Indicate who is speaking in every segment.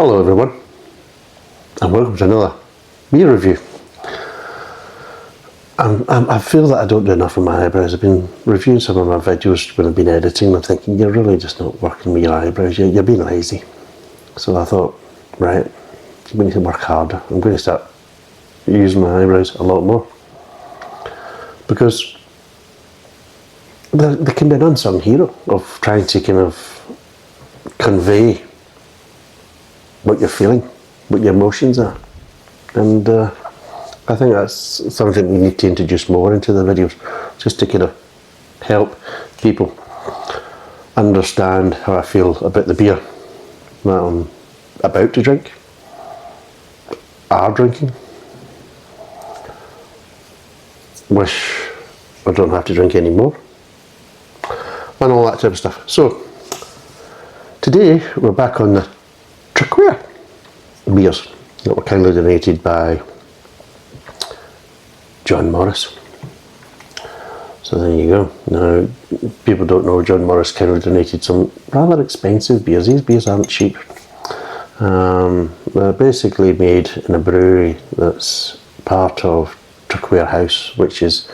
Speaker 1: Hello everyone, and welcome to another beer review. I feel that I don't do enough with my eyebrows. I've been reviewing some of my videos when I've been editing. I'm thinking, you're really just not working with your eyebrows, you're being lazy. So I thought, right, we need to work harder. I'm going to start using my eyebrows a lot more. Because they can be an unsung hero of trying to kind of convey what you're feeling, what your emotions are. And I think that's something we need to introduce more into the videos, just to kind of help people understand how I feel about the beer that I'm about to drink, are drinking, wish I don't have to drink anymore, and all that type of stuff. So today we're back on the Traquair beers that were kindly donated by John Morris. So there you go. Now, people don't know John Morris kindly donated some rather expensive beers. These beers aren't cheap. They're basically made in a brewery that's part of Traquair House, which is,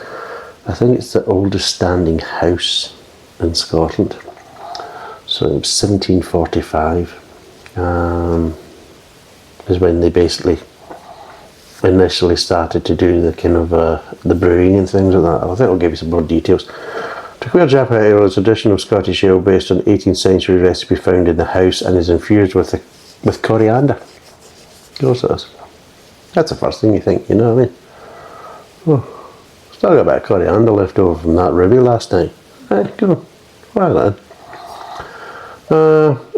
Speaker 1: I think it's the oldest standing house in Scotland. So it was 1745. Is when they basically initially started to do the kind of the brewing and things like that. I think I'll give you some more details. Traquair Jacobite ale is a traditional Scottish ale based on 18th century recipe found in the house and is infused with coriander. Of course it is. That's the first thing you think, you know what I mean? Oh, still got a bit of coriander left over from that ruby last night. Right, go on. Why that?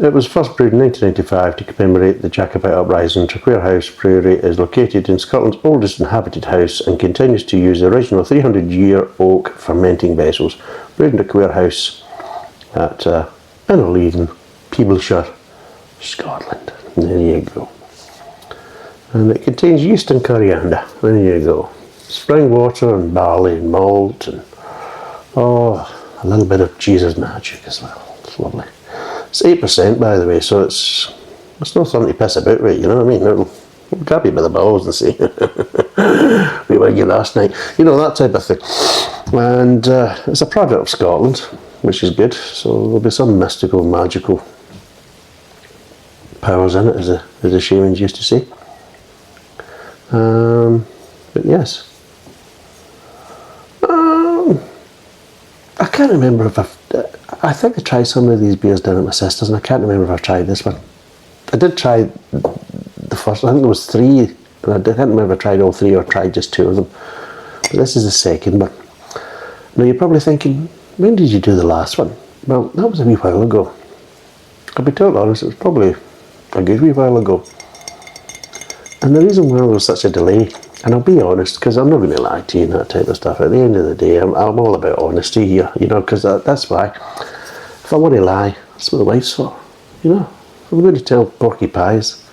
Speaker 1: It was first brewed in 1995 to commemorate the Jacobite uprising. Traquair House Brewery is located in Scotland's oldest inhabited house and continues to use the original 300-year oak fermenting vessels, brewed in Traquair House at Innerleithen, Peeblesshire, Scotland. There you go. And it contains yeast and coriander. There you go. Spring water and barley and malt and a little bit of Jesus magic as well. It's lovely. It's 8% by the way, so it's not something to piss about with, you know what I mean? It'll grab you by the balls and say, we were you last night, you know, that type of thing. And it's a product of Scotland, which is good, so there'll be some mystical, magical powers in it, as the shamans used to say. But yes. I can't remember if I think I tried some of these beers down at my sister's, and I can't remember if I've tried this one. I did try the first, I think there was 3, and I can't remember if I tried all 3 or tried just 2 of them. But this is the second one. Now you're probably thinking, when did you do the last one? Well, that was a wee while ago. I'll be totally honest, it was probably a good wee while ago. And the reason why there was such a delay, and I'll be honest, because I'm not going to lie to you and that type of stuff. At the end of the day, I'm all about honesty here, you know, because that's why. If I want to lie, that's what the wife's for, you know. If I'm going to tell porky pies,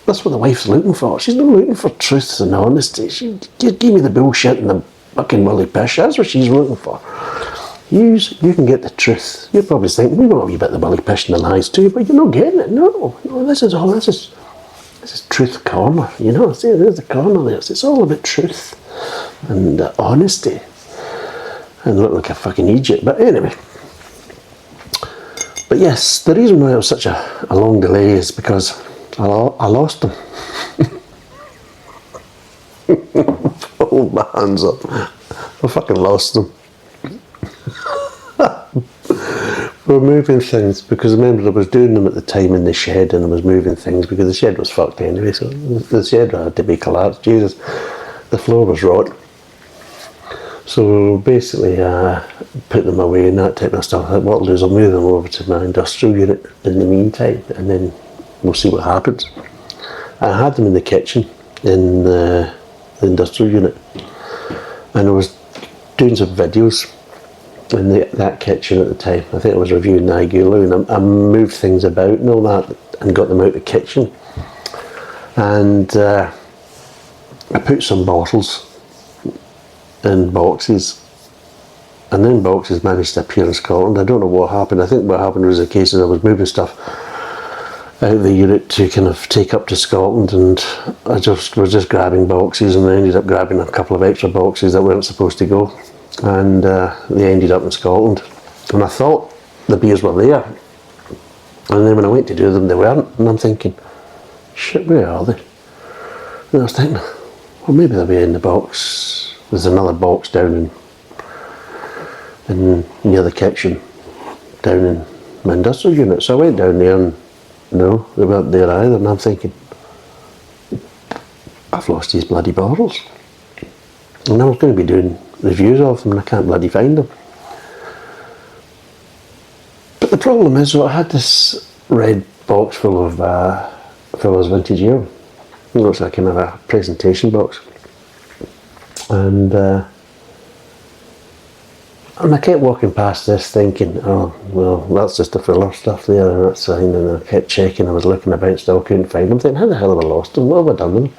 Speaker 1: that's what the wife's looking for. She's not looking for truth and honesty. She give me the bullshit and the fucking willy pish. That's what she's looking for. You can get the truth. You're probably thinking, we want a wee bit of the willy pish and the lies too, but you're not getting it. No, this is truth corner, you know. See, there's the corner there. So it's all about truth and honesty. And look like a fucking idiot, but anyway. But yes, the reason why it was such a long delay is because I lost them. Hold my hands up. I fucking lost them. We're moving things, because remember I was doing them at the time in the shed, and I was moving things because the shed was fucked anyway, so the shed had to be collapsed. Jesus, the floor was rot. So basically put them away and that type of stuff. What I'll do is I'll move them over to my industrial unit in the meantime, and then we'll see what happens. I had them in the kitchen in the industrial unit, and I was doing some videos in that kitchen at the time. I think I was reviewing the Igulu, and I moved things about and all that and got them out of the kitchen. And I put some bottles in boxes, and then boxes managed to appear in Scotland. I don't know what happened. I think what happened was a case that I was moving stuff out the unit to kind of take up to Scotland, and I was just grabbing boxes, and I ended up grabbing a couple of extra boxes that weren't supposed to go, and they ended up in Scotland. And I thought the beers were there, and then when I went to do them, they weren't, and I'm thinking, shit, where are they? And I was thinking, well, maybe they'll be in the box. There's another box down in near the kitchen, down in my industrial unit. So I went down there, and no, they weren't there either. And I'm thinking, I've lost these bloody bottles. And I was going to be doing reviews of them, and I can't bloody find them. But the problem is, I had this red box full of Fuller's Vintage Ale. It looks like kind of a presentation box. And I kept walking past this thinking, oh, well, that's just the Fuller stuff there, and that's fine. And I kept checking, I was looking about, still couldn't find them. Thinking, how the hell have I lost them? What have I done with them?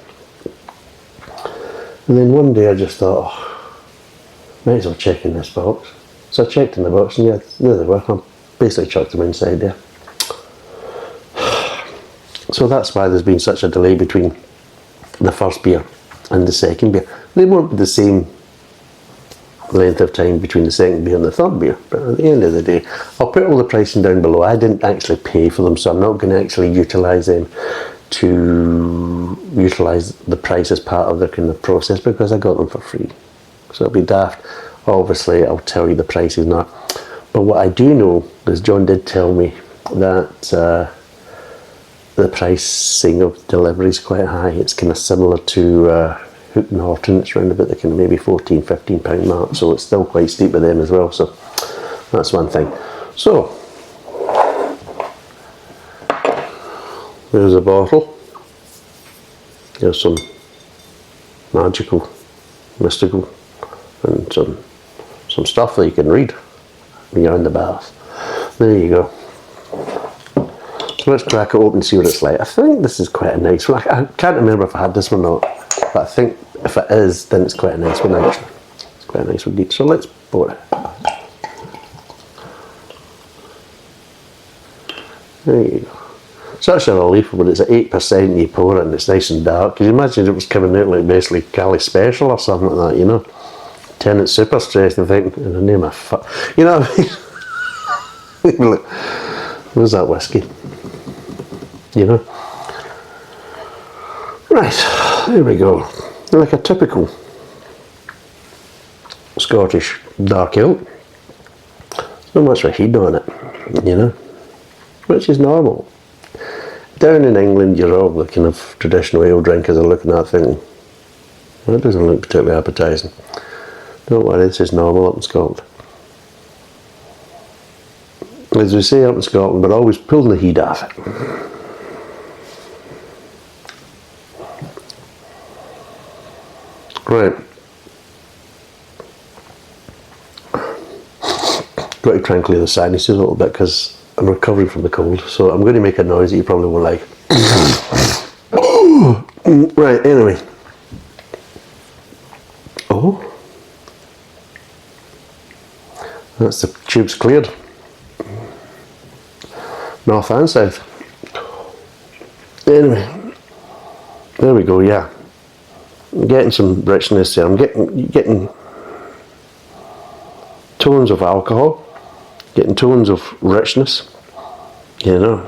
Speaker 1: And then one day I just thought, oh, might as well check in this box. So I checked in the box, and yeah, there they were. I basically chucked them inside there. So that's why there's been such a delay between the first beer and the second beer. They won't be the same length of time between the second beer and the third beer, but at the end of the day, I'll put all the pricing down below. I didn't actually pay for them, so I'm not going to actually utilise them to utilise the price as part of the kind of process, because I got them for free. So it'll be daft. Obviously, I'll tell you the prices now. But what I do know is John did tell me that the pricing of delivery is quite high. It's kind of similar to Hook and Horton. It's around about the kind of maybe £14-15 mark, so it's still quite steep with them as well. So that's one thing. So there's a bottle. There's some magical, mystical, and some stuff that you can read when you're in the bath. There you go. So let's crack it open and see what it's like. I think this is quite a nice one. I can't remember if I had this one or not, but I think if it is, then it's quite a nice one actually. It's quite a nice one indeed. So let's pour it. There you go. It's actually a relief when it's at 8% and you pour it and it's nice and dark. Can you imagine if it was coming out like basically Cali Special or something like that, you know? Tenant super stressed and thinking, in the name of fuck. You know what I mean? Where's that whiskey? You know? Right, there we go. Like a typical Scottish dark ale. There's not much of a heat on it, you know? Which is normal. Down in England, you're all the kind of traditional ale drinkers are looking at thinking, well, it doesn't look particularly appetising. Don't worry, this is normal up in Scotland. As we say up in Scotland, we're always pulling the heat off it. Right. Got to try and clear the sinuses a little bit because I'm recovering from the cold, so I'm going to make a noise that you probably won't like. Right, anyway. Oh. That's the tubes cleared. North and south. Anyway. There we go, yeah. I'm getting some richness there. I'm getting tones of alcohol, getting tones of richness, you know,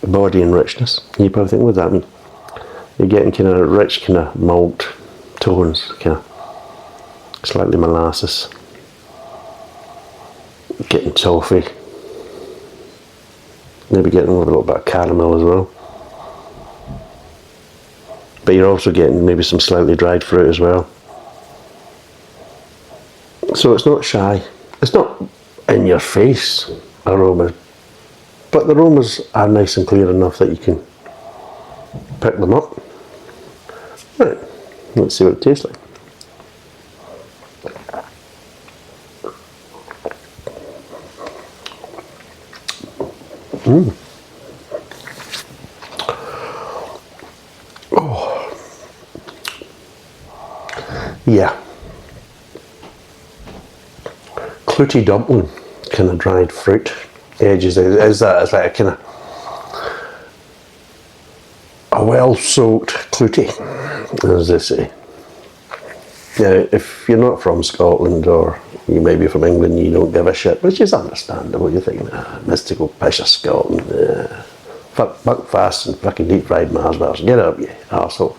Speaker 1: body and richness. You probably think, what does that mean? You're getting kind of rich, kind of malt tones, kind of slightly molasses, getting toffee, maybe getting a little bit of caramel as well. But you're also getting maybe some slightly dried fruit as well. So it's not shy. It's not in your face aroma, but the aromas are nice and clear enough that you can pick them up. Right, let's see what it tastes like. Yeah. Clooty dumpling, kind of dried fruit edges. Is that? It's like a kind of a well-soaked clootie, as they say. Now, if you're not from Scotland, or you may be from England, you don't give a shit, which is understandable. You think, mystical pish of Scotland, fuck fast and fucking deep fried Mars bars, get up, you arsehole.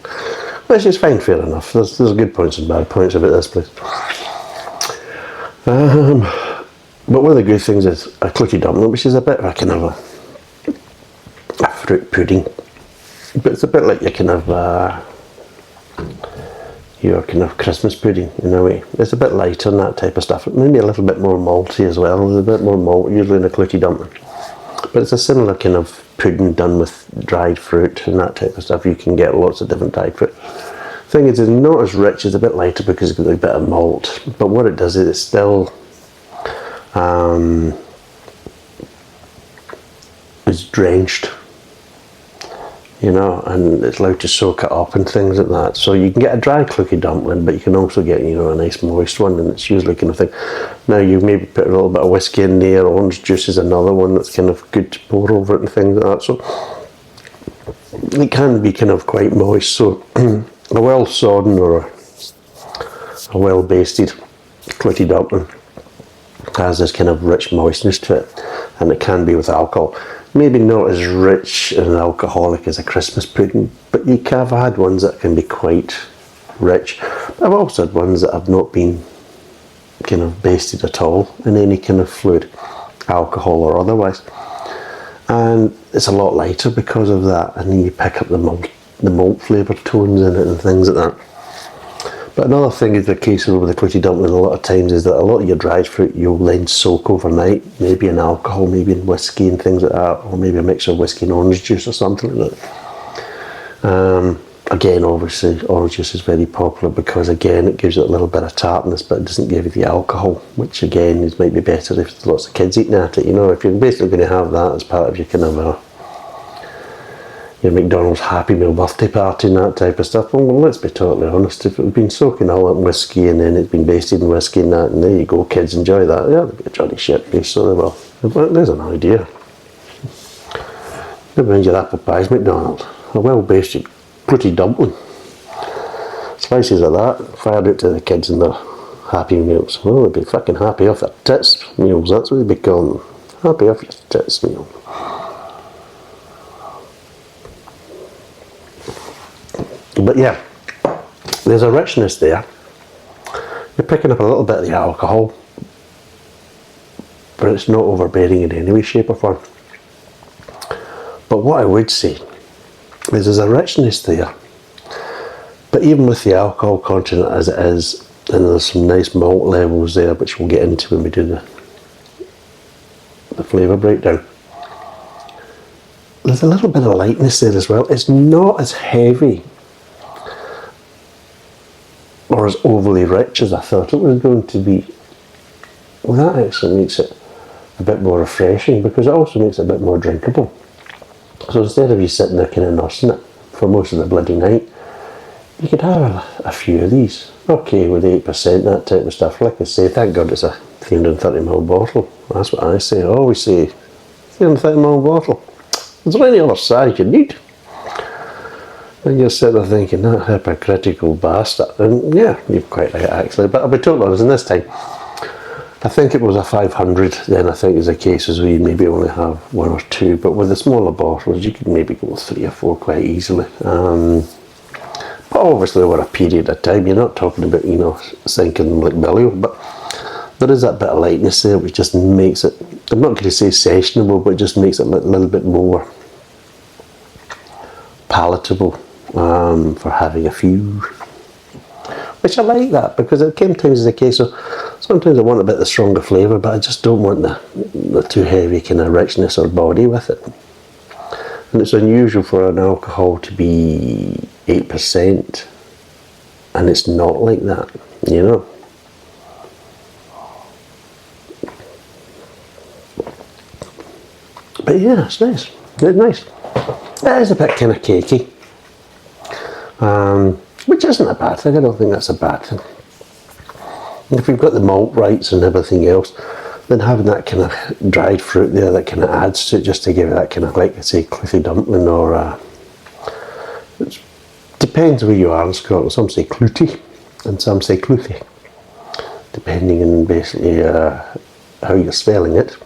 Speaker 1: Which is fine, fair enough. There's good points and bad points about this place. But one of the good things is a clootie dumpling, which is a bit of a kind of a fruit pudding. But it's a bit like your kind of Christmas pudding in a way. It's a bit lighter and that type of stuff. Maybe a little bit more malty as well. There's a bit more malt usually in a clootie dumpling. But it's a similar kind of pudding done with dried fruit and that type of stuff. You can get lots of different dried fruit. Thing is, it's not as rich, it's a bit lighter because it's got a bit of malt. But what it does is it's still is drenched, and it's allowed to soak it up and things like that. So you can get a dry clootie dumpling, but you can also get, a nice moist one, and it's usually kind of thing. Now you maybe put a little bit of whiskey in there, orange juice is another one that's kind of good to pour over it and things like that. So it can be kind of quite moist. So a well sodden or a well basted clootie dumpling has this kind of rich moistness to it, and it can be with alcohol. Maybe not as rich and alcoholic as a Christmas pudding, but I've had ones that can be quite rich. I've also had ones that have not been kind of basted at all in any kind of fluid, alcohol or otherwise. And it's a lot lighter because of that, and then you pick up the malt flavour tones in it and things like that. But another thing is the case with the clootie dumpling a lot of times is that a lot of your dried fruit you'll then soak overnight, maybe in alcohol, maybe in whiskey and things like that, or maybe a mixture of whiskey and orange juice or something like that. Again, obviously, orange juice is very popular because, again, it gives it a little bit of tartness, but it doesn't give you the alcohol, which, again, might be better if there's lots of kids eating at it. If you're basically going to have that as part of your kind of your McDonald's Happy Meal birthday party and that type of stuff, well, let's be totally honest, if it had been soaking all up in whiskey and then it's been basted in whiskey and that, and there you go, kids enjoy that, yeah, they'll be a jolly shit face, so they will. But there's an idea. Never mind your apple pies, McDonald's. A well-basted clootie dumpling. Slices of that, fired out to the kids in their Happy Meals. Well, they'd be fucking happy off their tits meals, that's what they'd be calling them. Happy off your tits meal. But yeah, there's a richness there. You're picking up a little bit of the alcohol, but it's not overbearing in any way, shape or form. But what I would say is there's a richness there. But even with the alcohol content as it is, and there's some nice malt levels there, which we'll get into when we do the flavour breakdown. There's a little bit of lightness there as well. It's not as heavy or as overly rich as I thought it was going to be. Well, that actually makes it a bit more refreshing because it also makes it a bit more drinkable. So instead of you sitting there kind of nursing it for most of the bloody night, you could have a few of these. Okay, with 8%, that type of stuff. Like I say, thank God it's a 330ml bottle. That's what I say. I always say, 330ml bottle. Is there any other size you need? And you're sitting there thinking, that hypocritical bastard. And yeah, you're quite right actually. But I'll be totally honest, in this time, I think it was a 500, then I think it's a case as we maybe only have one or two. But with the smaller bottles, you could maybe go 3 or 4 quite easily. But obviously over a period of time, you're not talking about, sinking them like billy, but there is that bit of lightness there which just makes it, I'm not going to say sessionable, but it just makes it a little bit more palatable for having a few. Which I like that, because it came times as a case of sometimes I want a bit of the stronger flavour, but I just don't want the too heavy kind of richness or body with it. And it's unusual for an alcohol to be 8%, and it's not like that, But yeah, it's nice. It's nice. It is a bit kind of cakey, which isn't a bad thing. I don't think that's a bad thing. And if you've got the malt rights and everything else, then having that kind of dried fruit there that kind of adds to it, just to give it that kind of, like I say, clootie dumpling or depends where you are in Scotland. Some say Clutie and some say Cluthy, depending on basically how you're spelling it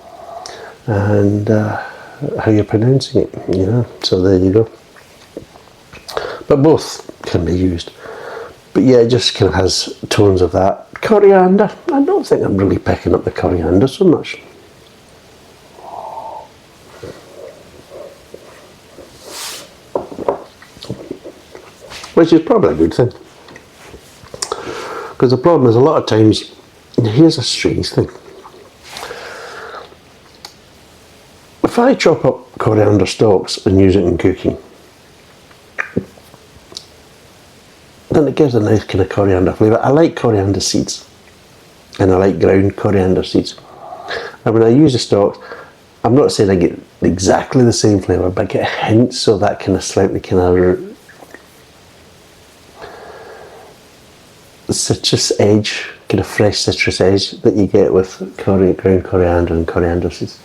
Speaker 1: and how you're pronouncing it, you know. So there you go. But both can be used. But yeah, it just kind of has tones of that. Coriander, I don't think I'm really picking up the coriander so much. Which is probably a good thing. Because the problem is a lot of times, here's a strange thing. If I chop up coriander stalks and use it in cooking, then it gives a nice kind of coriander flavour. I like coriander seeds, and I like ground coriander seeds. And when I use the stalks, I'm not saying I get exactly the same flavour, but I get hints of that kind of slightly kind of citrus edge, kind of fresh citrus edge that you get with ground coriander and coriander seeds.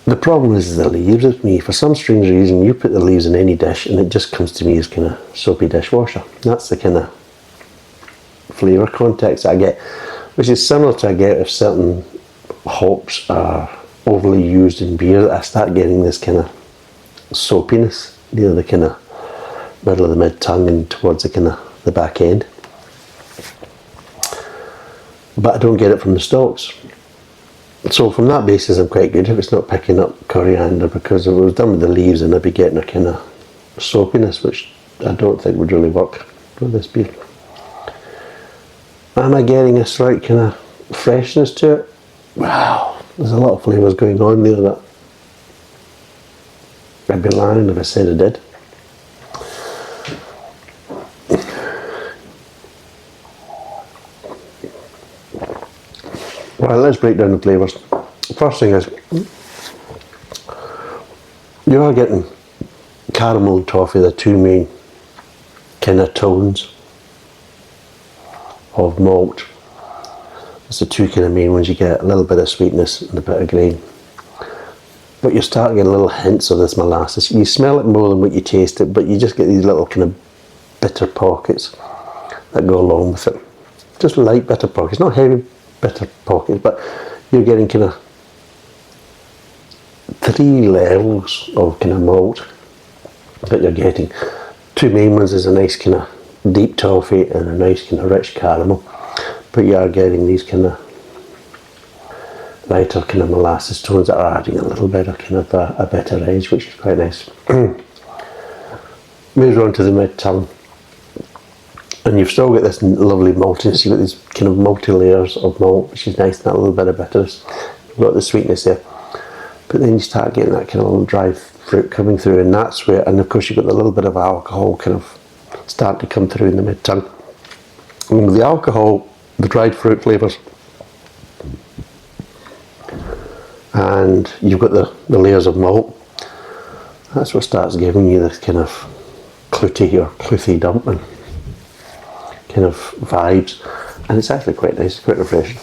Speaker 1: The problem is the leaves with me. For some strange reason, you put the leaves in any dish and it just comes to me as kind of soapy dishwasher. That's the kind of flavour context I get, which is similar to I get if certain hops are overly used in beer. I start getting this kind of soapiness near the kind of middle of the mid-tongue and towards the kind of the back end. But I don't get it from the stalks. So from that basis I'm quite good if it's not picking up coriander, because if it was done with the leaves then I'd be getting a kind of soapiness, which I don't think would really work with this beer. Am I getting a slight kind of freshness to it? Wow, there's a lot of flavours going on there that I'd be lying if I said I did. Right, let's break down the flavours. First thing is, you are getting caramel and toffee, the two main kind of tones of malt. It's the two kind of main ones. You get a little bit of sweetness and a bit of grain. But you start getting little hints of this molasses. You smell it more than what you taste it, but you just get these little kind of bitter pockets that go along with it. Just light bitter pockets, not heavy bitter pockets, but you're getting kind of 3 levels of kind of malt that you're getting. Two main ones is a nice kind of deep toffee and a nice kind of rich caramel, but you are getting these kind of lighter kind of molasses tones that are adding a little bit of kind of a bitter edge, which is quite nice. Moves on to the mid-tongue. And you've still got this lovely maltiness. You've got these kind of multi-layers of malt, which is nice, and that little bit of bitterness. You've got the sweetness there. But then you start getting that kind of little dry fruit coming through, and that's where, and of course you've got the little bit of alcohol kind of starting to come through in the mid-tongue. And with the alcohol, the dried fruit flavours, and you've got the layers of malt, that's what starts giving you this kind of cluty or cluthy dumpling kind of vibes, and it's actually quite nice, quite refreshing.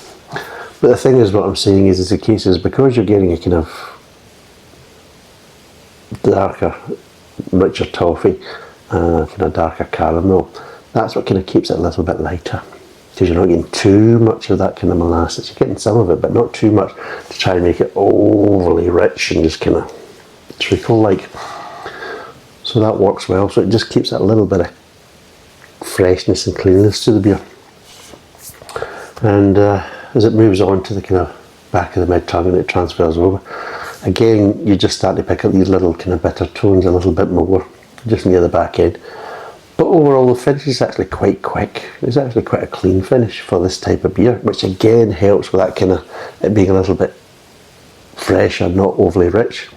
Speaker 1: But the thing is, what I'm saying is the case is because you're getting a kind of darker, richer toffee, kind of darker caramel, that's what kind of keeps it a little bit lighter, because you're not getting too much of that kind of molasses. You're getting some of it, but not too much to try and make it overly rich and just kind of treacle like. So that works well. So it just keeps it a little bit of freshness and cleanness to the beer. And as it moves on to the kind of back of the mid-tongue and it transfers over, again you just start to pick up these little kind of bitter tones a little bit more just near the back end. But overall the finish is actually quite quick. It's actually quite a clean finish for this type of beer, which again helps with that kind of it being a little bit fresher, not overly rich.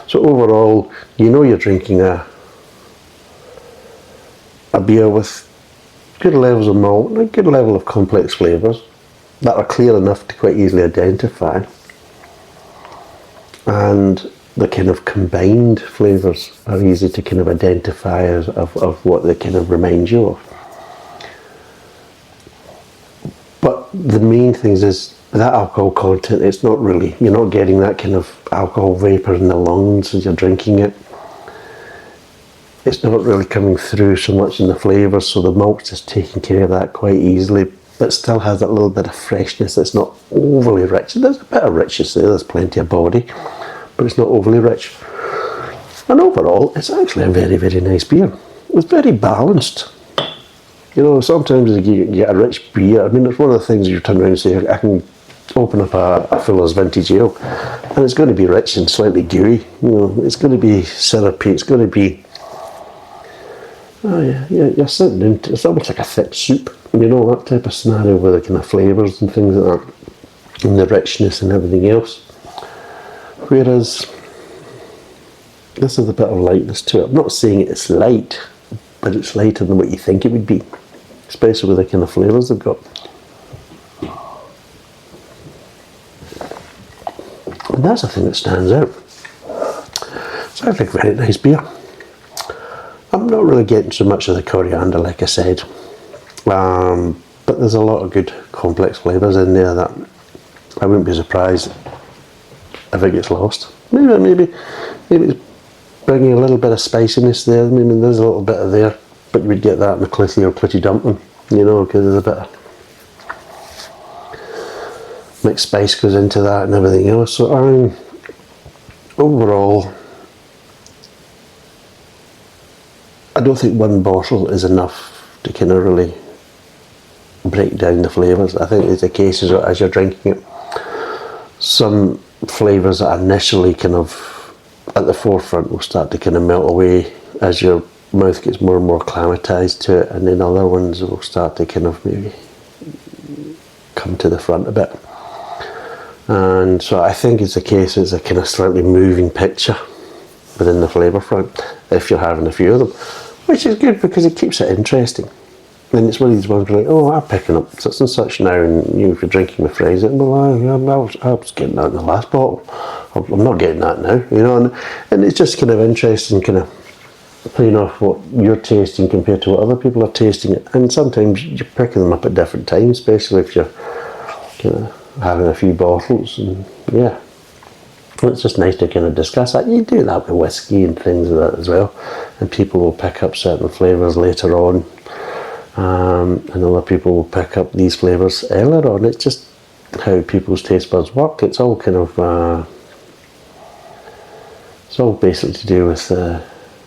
Speaker 1: So overall, you know you're drinking a beer with good levels of malt and a good level of complex flavours that are clear enough to quite easily identify, and the kind of combined flavours are easy to kind of identify as of what they kind of remind you of. But the main thing is that alcohol content, it's not really, you're not getting that kind of alcohol vapour in the lungs as you're drinking it. it's not really coming through so much in the flavours, so the malt's just taking care of that quite easily, but still has that little bit of freshness. It's not overly rich. There's a bit of richness there, there's plenty of body, but it's not overly rich. And overall, it's actually a very, very nice beer. It's very balanced. You know, sometimes you get a rich beer. I mean, it's one of the things you turn around and say, I can open up a Fuller's Vintage Ale, and it's going to be rich and slightly gooey. You know, it's going to be syrupy. It's going to be, you're sitting into, it's almost like a thick soup. You know, that type of scenario with the kind of flavours and things like that, and the richness and everything else. Whereas this has a bit of lightness to it. I'm not saying it's light, but it's lighter than what you think it would be, especially with the kind of flavours they've got. And that's the thing that stands out. It's actually a very nice beer. I'm not really getting so much of the coriander, like I said, but there's a lot of good complex flavours in there that I wouldn't be surprised if it gets lost. Maybe it's bringing a little bit of spiciness there. I mean, there's a little bit of there, but you would get that in a clitty or clitty dumpling, you know, because there's a bit of mixed spice goes into that and everything else. So I mean, overall, I don't think one bottle is enough to kind of really break down the flavours. I think it's a case as you're drinking it, some flavours that are initially kind of at the forefront will start to kind of melt away as your mouth gets more and more acclimatised to it, and then other ones will start to kind of maybe come to the front a bit. And so I think it's a case, it's a kind of slightly moving picture within the flavour front if you're having a few of them, which is good because it keeps it interesting. And it's one of these ones where like, oh, I'm picking up such and such now, and you know, if you're drinking with friends, well, I was getting that in the last bottle. I'm not getting that now, you know, and it's just kind of interesting, kind of playing off what you're tasting compared to what other people are tasting it. And sometimes you're picking them up at different times, especially if you're kind of having a few bottles, and yeah. It's just nice to kind of discuss that. You do that with whiskey and things like that as well, and people will pick up certain flavours later on, and other people will pick up these flavours earlier on. It's just how people's taste buds work. It's all kind of it's all basically to do with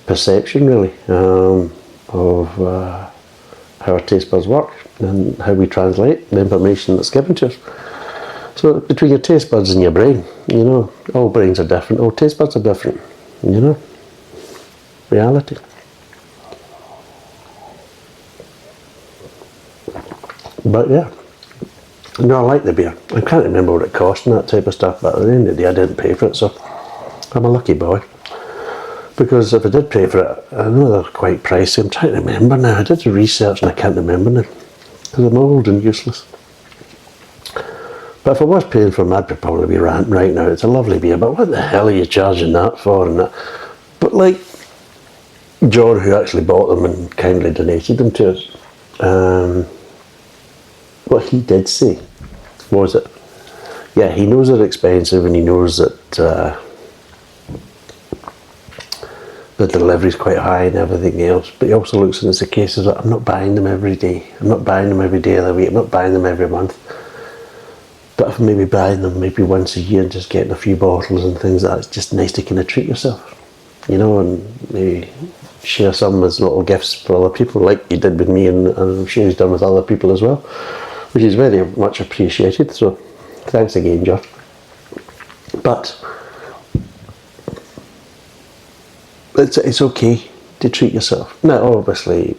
Speaker 1: perception, really, of how our taste buds work and how we translate the information that's given to us. So between your taste buds and your brain, you know, all brains are different, all taste buds are different, you know, reality. But yeah, no, I like the beer. I can't remember what it cost and that type of stuff, but at the end of the day I didn't pay for it, so I'm a lucky boy. Because if I did pay for it, I know they're quite pricey. I'm trying to remember now. I did the research and I can't remember now, because I'm old and useless. But if I was paying for them, I'd probably be ranting right now. It's a lovely beer, but what the hell are you charging that for? And that? But like John, who actually bought them and kindly donated them to us, what he did say was that, yeah, he knows they're expensive and he knows that the delivery's quite high and everything else, but he also looks at it as a case of, I'm not buying them every day. I'm not buying them every day of the week. I'm not buying them every month. But if maybe buying them maybe once a year and just getting a few bottles and things like that, it's just nice to kind of treat yourself, you know, and maybe share some as little gifts for other people, like you did with me, and I'm sure he's done with other people as well, which is very much appreciated. So thanks again, John. But it's okay to treat yourself. Now, obviously,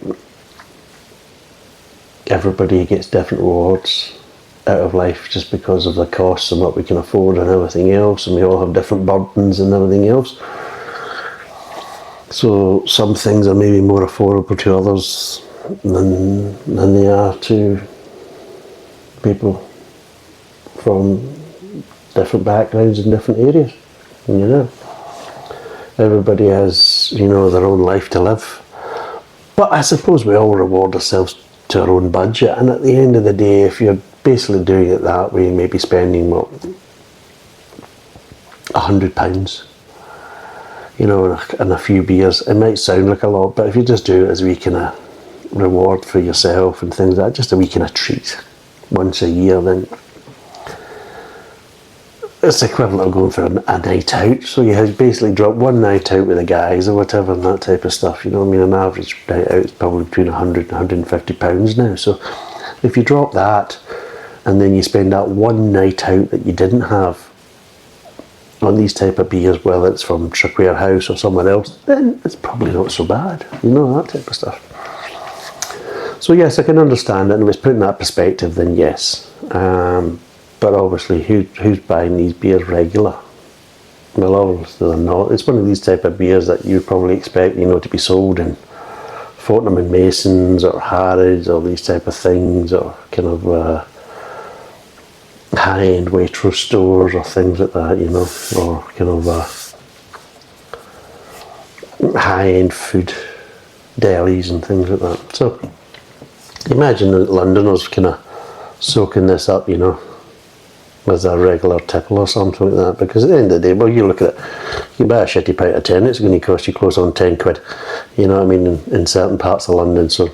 Speaker 1: everybody gets different rewards out of life just because of the costs and what we can afford and everything else, and we all have different burdens and everything else. So some things are maybe more affordable to others than they are to people from different backgrounds in different areas. You know, everybody has, you know, their own life to live. But I suppose we all reward ourselves to our own budget, and at the end of the day, if you're basically doing it that way, maybe spending what, £100, you know, and a few beers. It might sound like a lot, but if you just do it as a wee kind of reward for yourself and things like that, just a wee kind of treat once a year, then it's equivalent of going for a night out. So you basically drop one night out with the guys or whatever and that type of stuff. You know, I mean, an average night out is probably between 100 and 150 pounds now. So if you drop that and then you spend that one night out that you didn't have on these type of beers, whether it's from Traquair House or somewhere else, then it's probably not so bad. You know, that type of stuff. So yes, I can understand it, and if it's put in that perspective, then yes. But obviously, who's buying these beers regular? Well, obviously they're not. It's one of these type of beers that you probably expect, you know, to be sold in Fortnum and Masons or Harrods or these type of things, or kind of high-end Waitrose stores or things like that, you know, or kind of high-end food delis and things like that. So imagine that Londoners kind of soaking this up, you know, as a regular tipple or something like that, because at the end of the day, well, you look at it, you buy a shitty pint of 10, it's going to cost you close on 10 quid, you know what I mean, in certain parts of London. So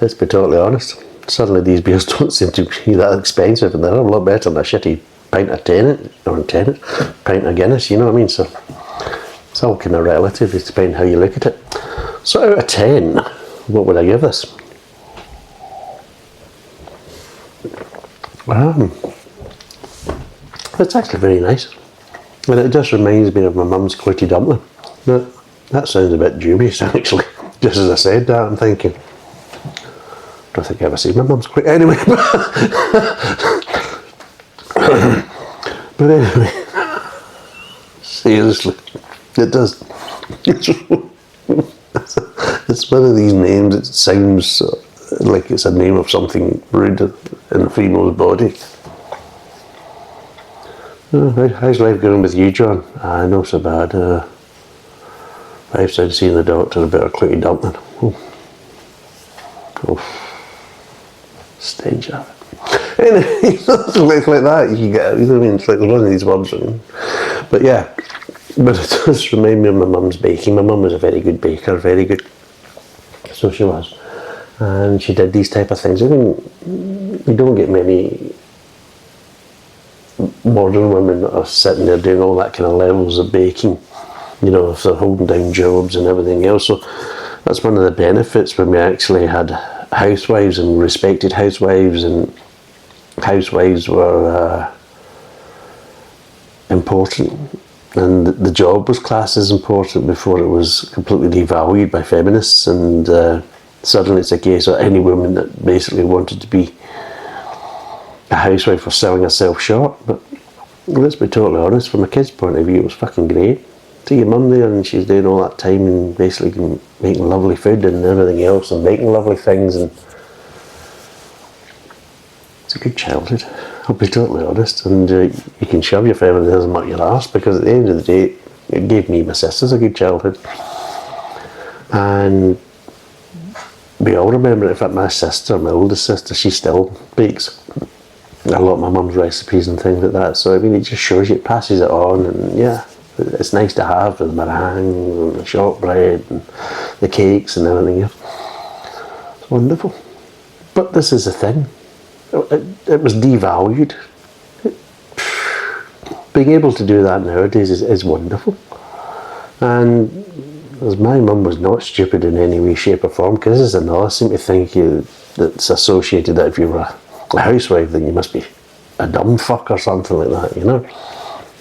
Speaker 1: let's be totally honest, suddenly these beers don't seem to be that expensive, and they're a lot better than a shitty pint of pint of Guinness, you know what I mean. So it's all kind of relative, it depends how you look at it. So out of 10, what would I give this? It's actually very nice, and it just reminds me of my mum's quitty dumpling. Now, that sounds a bit dubious actually. Just as I said that, I'm thinking, I don't think I ever seen my mum's quitty anyway. But anyway, seriously, it does. It's one of these names. It sounds like it's a name of something rude in a female's body. How's life going with you, John? Not so bad. I've been seeing the doctor about a quitty dumpling. Stench of it. Anyway, like that, you can get, you know what I mean? It's like one of these words. But yeah, but it does remind me of my mum's baking. My mum was a very good baker, very good. So she was. And she did these type of things. I mean, you don't get many modern women that are sitting there doing all that kind of levels of baking, you know, if they're holding down jobs and everything else. So that's one of the benefits when we actually had housewives and respected housewives, and housewives were important, and the job was classed as important before it was completely devalued by feminists. And suddenly it's a case of any woman that basically wanted to be a housewife was selling herself short. But let's be totally honest, from a kid's point of view, it was fucking great. See your mum there, and she's doing all that time and basically making lovely food and everything else, and making lovely things, and it's a good childhood, I'll be totally honest. And you can shove your feminism up your arse, because at the end of the day, it gave me and my sisters a good childhood. And we all remember it. In fact, my sister, my oldest sister, she still bakes a lot of my mum's recipes and things like that. So I mean, it just shows you, it passes it on, and yeah, it's nice to have the meringues and the shortbread and the cakes and everything else. It's wonderful. But this is the thing, it was devalued. Being able to do that nowadays is wonderful. And as my mum was not stupid in any way, shape or form, because this is another thing to think that's associated, that if you were a housewife then you must be a dumb fuck or something like that, you know.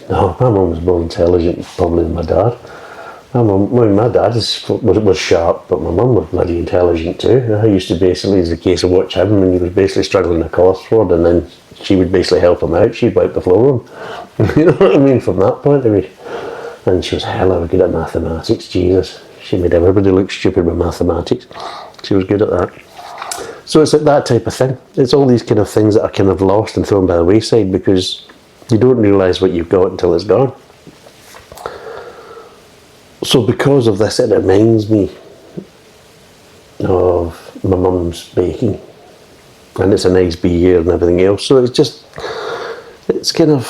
Speaker 1: No, my mum was more intelligent probably than my dad. My dad was sharp, but my mum was bloody intelligent too. I used to basically, as a case of watch him when he was basically struggling a crossword, and then she would basically help him out. She'd wipe the floor with him. You know what I mean, from that point of view. And she was hella good at mathematics, Jesus. She made everybody look stupid with mathematics. She was good at that. So it's like that type of thing. It's all these kind of things that are kind of lost and thrown by the wayside, because you don't realise what you've got until it's gone. So because of this, it reminds me of my mum's baking. And it's a nice beer and everything else. So it's kind of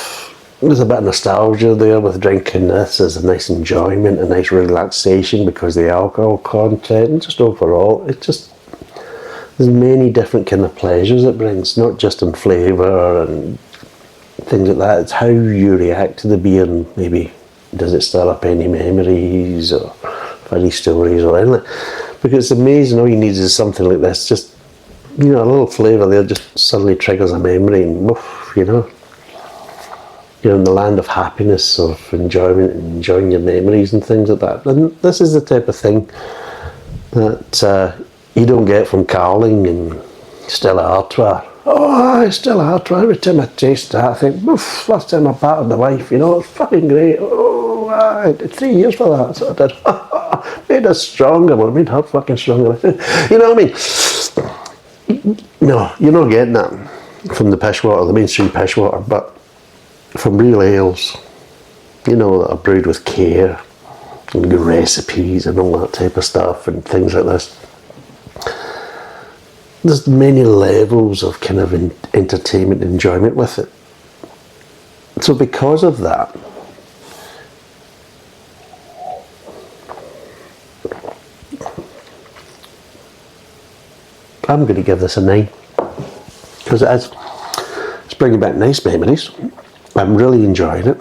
Speaker 1: there's a bit of nostalgia there with drinking this. There's a nice enjoyment, a nice relaxation because of the alcohol content, and just overall, it just, there's many different kind of pleasures it brings, not just in flavour and things like that. It's how you react to the beer, and maybe does it stir up any memories or funny stories or anything. Because it's amazing, all you need is something like this, just, you know, a little flavour there just suddenly triggers a memory, and woof, you know. You're in the land of happiness, of enjoyment, and enjoying your memories and things like that. And this is the type of thing that you don't get from Carling and Stella Artois. Oh, Stella Artois, every time I taste that, I think, oof, last time I battered the wife, you know, it's fucking great. Oh, I did 3 years for that, so I did. Made us stronger, well, it made her fucking stronger. You know what I mean? No, you're not getting that from the pish water, the mainstream pish water, but from real ales, you know, that are brewed with care and good recipes and all that type of stuff and things like this. There's many levels of kind of entertainment and enjoyment with it. So because of that, I'm going to give this a 9, because it's bringing back nice memories. I'm really enjoying it.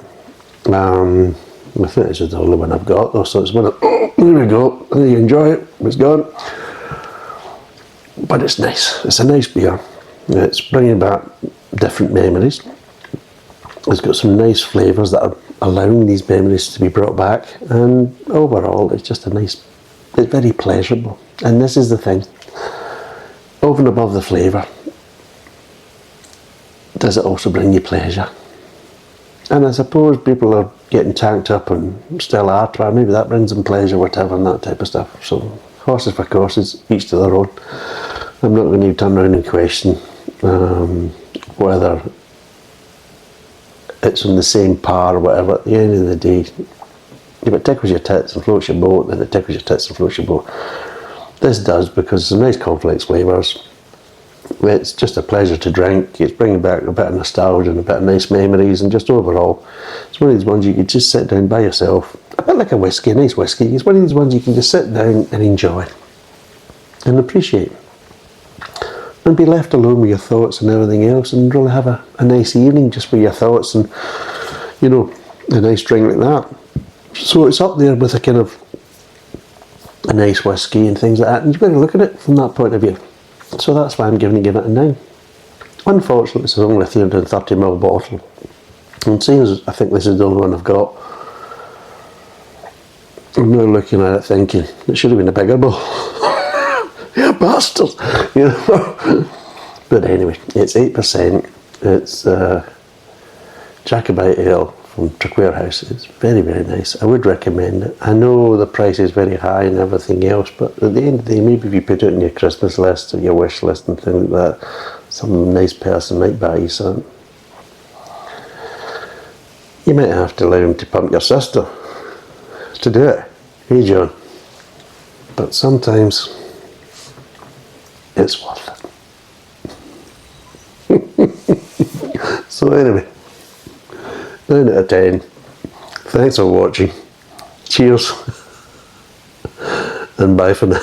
Speaker 1: I think this is the only one I've got though, so it's one of, oh, there we go, and you enjoy it, it's gone. But it's nice, it's a nice beer. It's bringing back different memories. It's got some nice flavours that are allowing these memories to be brought back, and overall it's just a nice, it's very pleasurable. And this is the thing, over and above the flavour, does it also bring you pleasure? And I suppose people are getting tanked up on Stella Artois, maybe that brings them pleasure, whatever, and that type of stuff. So, horses for courses, each to their own. I'm not going to turn around and question whether it's on the same par or whatever. At the end of the day, if it tickles your tits and floats your boat, then it tickles your tits and floats your boat. This does, because it's nice complex flavours. It's just a pleasure to drink. It's bringing back a bit of nostalgia and a bit of nice memories, and just overall, it's one of these ones you could just sit down by yourself, a bit like a whiskey, a nice whiskey. It's one of these ones you can just sit down and enjoy and appreciate, and be left alone with your thoughts and everything else, and really have a nice evening just with your thoughts and, you know, a nice drink like that. So it's up there with a kind of a nice whiskey and things like that, and you've got to look at it from that point of view. So that's why I'm giving it a 9. Unfortunately, it's only a 330ml bottle, and seeing as I think this is the only one I've got, I'm now looking at it thinking it should have been a bigger bottle. Yeah, bastards, you know. But anyway, it's 8%. It's Jacobite ale from Traquair House. It's very, very nice. I would recommend it. I know the price is very high and everything else, but at the end of the day, maybe if you put it on your Christmas list or your wish list and things like that, some nice person might buy you something. You might have to allow him to pump your sister to do it. Hey, John. But sometimes it's worth it. So anyway, 9 out of 10. Thanks for watching. Cheers. And bye for now.